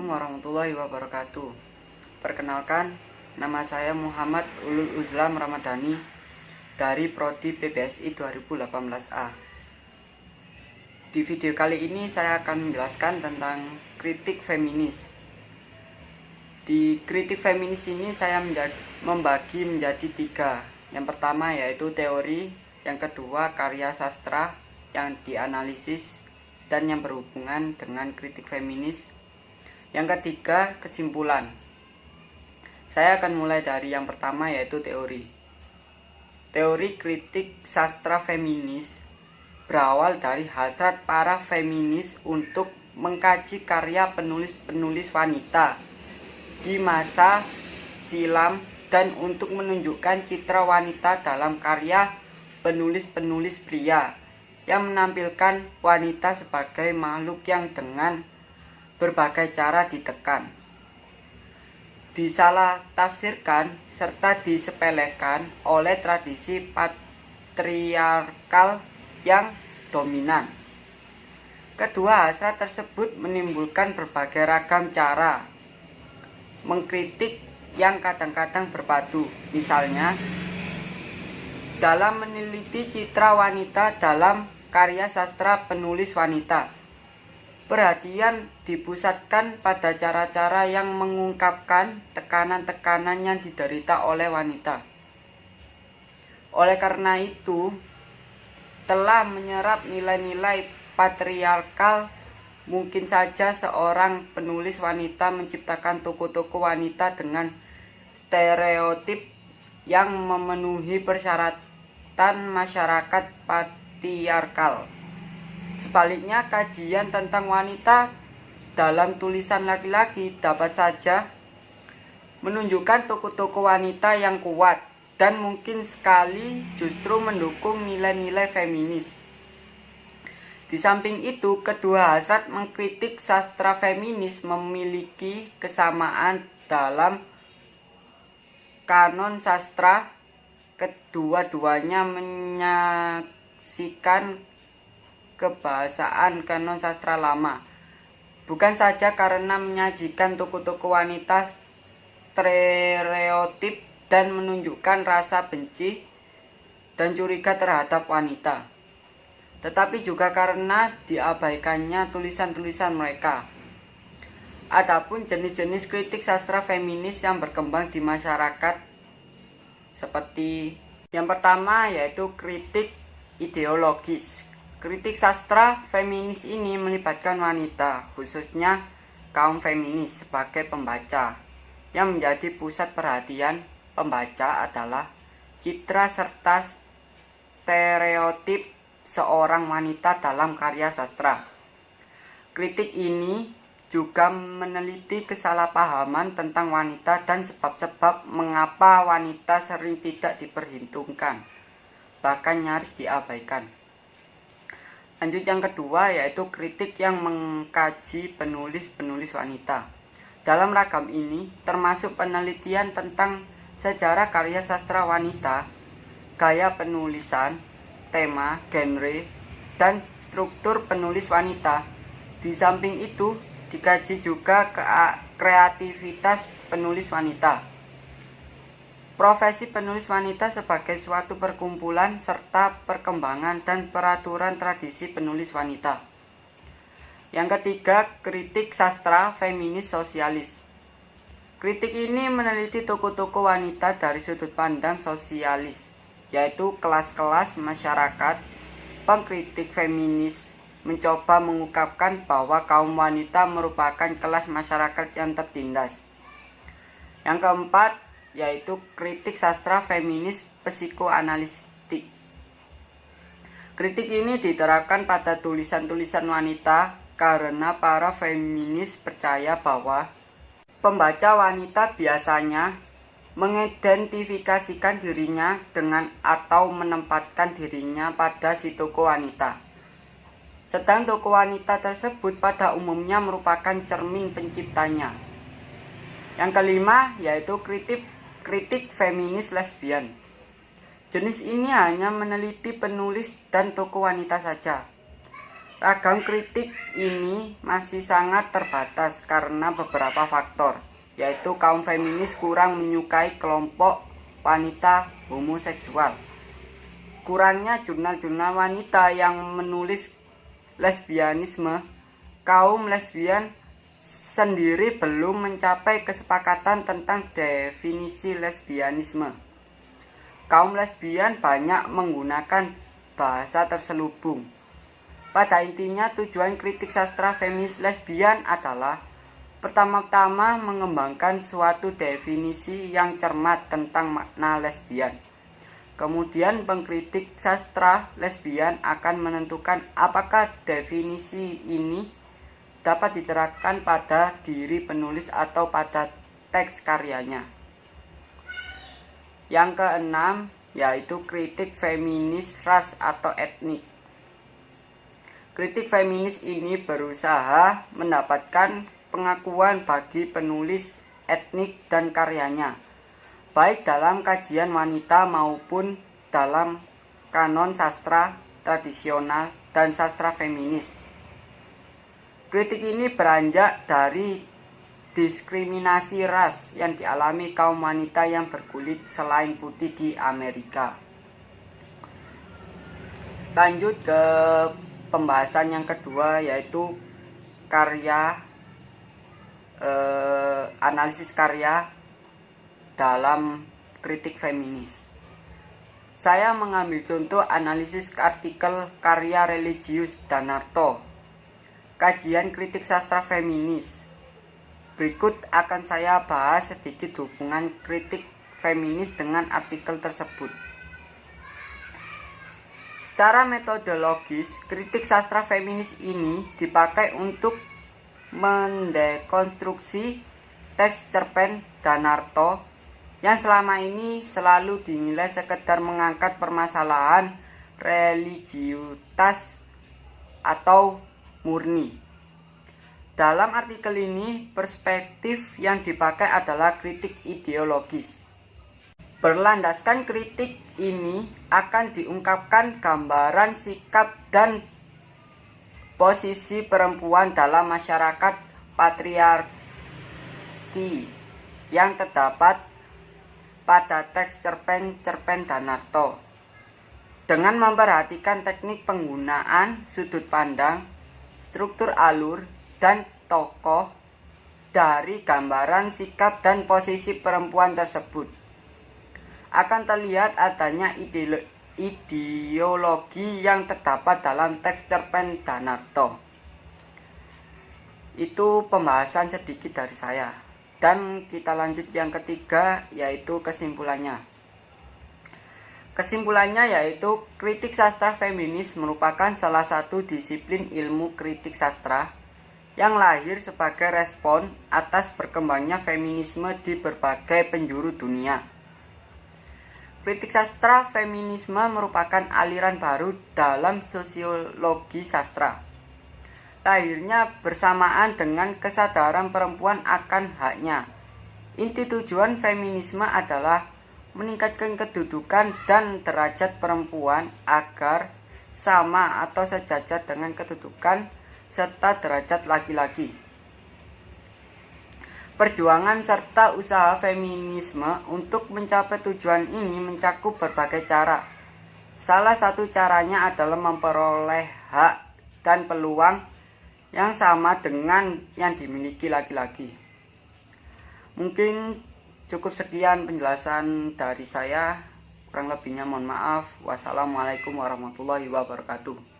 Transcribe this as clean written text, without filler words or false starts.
Assalamualaikum warahmatullahi wabarakatuh. Perkenalkan, nama saya Muhammad Ulul Uzlam Ramadhani dari Prodi PPSI 2018A. Di video kali ini saya akan menjelaskan tentang kritik feminis. Di kritik feminis ini saya membagi menjadi 3. Yang pertama yaitu teori, yang kedua karya sastra yang dianalisis dan yang berhubungan dengan kritik feminis. Yang ketiga, kesimpulan. Saya akan mulai dari yang pertama yaitu teori. Teori kritik sastra feminis berawal dari hasrat para feminis untuk mengkaji karya penulis-penulis wanita di masa silam dan untuk menunjukkan citra wanita dalam karya penulis-penulis pria yang menampilkan wanita sebagai makhluk yang dengan berbagai cara ditekan, disalah tafsirkan, serta disepelekan oleh tradisi patriarkal yang dominan. Kedua hasrat tersebut menimbulkan berbagai ragam cara mengkritik yang kadang-kadang berpadu. Misalnya, dalam meneliti citra wanita dalam karya sastra penulis wanita, perhatian dipusatkan pada cara-cara yang mengungkapkan tekanan-tekanan yang diderita oleh wanita. Oleh karena itu, telah menyerap nilai-nilai patriarkal, mungkin saja seorang penulis wanita menciptakan tokoh-tokoh wanita dengan stereotip yang memenuhi persyaratan masyarakat patriarkal. Sebaliknya, kajian tentang wanita dalam tulisan laki-laki dapat saja menunjukkan tokoh-tokoh wanita yang kuat dan mungkin sekali justru mendukung nilai-nilai feminis. Di samping itu, kedua hasrat mengkritik sastra feminis memiliki kesamaan dalam kanon sastra. Kedua-duanya menyaksikan kebahasaan kanon sastra lama, bukan saja karena menyajikan tokoh-tokoh wanita stereotip dan menunjukkan rasa benci dan curiga terhadap wanita, tetapi juga karena diabaikannya tulisan-tulisan mereka. Adapun jenis-jenis kritik sastra feminis yang berkembang di masyarakat seperti yang pertama yaitu kritik ideologis. Kritik sastra feminis ini melibatkan wanita, khususnya kaum feminis sebagai pembaca. Yang menjadi pusat perhatian pembaca adalah citra serta stereotip seorang wanita dalam karya sastra. Kritik ini juga meneliti kesalahpahaman tentang wanita dan sebab-sebab mengapa wanita sering tidak diperhitungkan, bahkan nyaris diabaikan. Lanjut yang kedua yaitu kritik yang mengkaji penulis-penulis wanita. Dalam ragam ini termasuk penelitian tentang sejarah karya sastra wanita, gaya penulisan, tema, genre, dan struktur penulis wanita. Di samping itu, dikaji juga kreativitas penulis wanita, profesi penulis wanita sebagai suatu perkumpulan, serta perkembangan dan peraturan tradisi penulis wanita. Yang ketiga, kritik sastra feminis sosialis. Kritik ini meneliti tokoh-tokoh wanita dari sudut pandang sosialis, yaitu kelas-kelas masyarakat. Pengkritik feminis mencoba mengungkapkan bahwa kaum wanita merupakan kelas masyarakat yang tertindas. Yang keempat yaitu kritik sastra feminis psikoanalitik. Kritik ini diterapkan pada tulisan-tulisan wanita karena para feminis percaya bahwa pembaca wanita biasanya mengidentifikasikan dirinya dengan atau menempatkan dirinya pada si tokoh wanita. Sedang tokoh wanita tersebut pada umumnya merupakan cermin penciptanya. Yang kelima yaitu kritik feminis lesbian. Jenis ini hanya meneliti penulis dan tokoh wanita saja. Ragam kritik ini masih sangat terbatas karena beberapa faktor, yaitu kaum feminis kurang menyukai kelompok wanita homoseksual. Kurangnya jurnal-jurnal wanita yang menulis lesbianisme. Kaum lesbian sendiri belum mencapai kesepakatan tentang definisi lesbianisme. Kaum lesbian banyak menggunakan bahasa terselubung. Pada intinya, tujuan kritik sastra feminis lesbian adalah pertama-tama mengembangkan suatu definisi yang cermat tentang makna lesbian. Kemudian pengkritik sastra lesbian akan menentukan apakah definisi ini dapat diterapkan pada diri penulis atau pada teks karyanya. Yang keenam, yaitu kritik feminis ras atau etnik. Kritik feminis ini berusaha mendapatkan pengakuan bagi penulis etnik dan karyanya, baik dalam kajian wanita maupun dalam kanon sastra tradisional dan sastra feminis. Kritik ini beranjak dari diskriminasi ras yang dialami kaum wanita yang berkulit selain putih di Amerika. Lanjut ke pembahasan yang kedua, yaitu analisis karya dalam kritik feminis. Saya mengambil contoh analisis artikel karya Religius Danarto, kajian kritik sastra feminis. Berikut akan saya bahas sedikit hubungan kritik feminis dengan artikel tersebut. Secara metodologis, kritik sastra feminis ini dipakai untuk mendekonstruksi teks cerpen Danarto yang selama ini selalu dinilai sekedar mengangkat permasalahan religiusitas atau murni. Dalam artikel ini, perspektif yang dipakai adalah kritik ideologis. Berlandaskan kritik ini akan diungkapkan gambaran sikap dan posisi perempuan dalam masyarakat patriarki yang terdapat pada teks cerpen Danarto, dengan memperhatikan teknik penggunaan sudut pandang, struktur alur, dan tokoh dari gambaran sikap dan posisi perempuan tersebut. Akan terlihat adanya ideologi yang terdapat dalam teks cerpen Danarto. Itu pembahasan sedikit dari saya. Dan kita lanjut yang ketiga, yaitu kesimpulannya. Kesimpulannya yaitu kritik sastra feminis merupakan salah satu disiplin ilmu kritik sastra yang lahir sebagai respon atas berkembangnya feminisme di berbagai penjuru dunia. Kritik sastra feminisme merupakan aliran baru dalam sosiologi sastra. Lahirnya bersamaan dengan kesadaran perempuan akan haknya. Inti tujuan feminisme adalah meningkatkan kedudukan dan derajat perempuan agar sama atau sejajar dengan kedudukan serta derajat laki-laki. Perjuangan serta usaha feminisme untuk mencapai tujuan ini mencakup berbagai cara. Salah satu caranya adalah memperoleh hak dan peluang yang sama dengan yang dimiliki laki-laki. Mungkin cukup sekian penjelasan dari saya. Kurang lebihnya mohon maaf. Wassalamualaikum warahmatullahi wabarakatuh.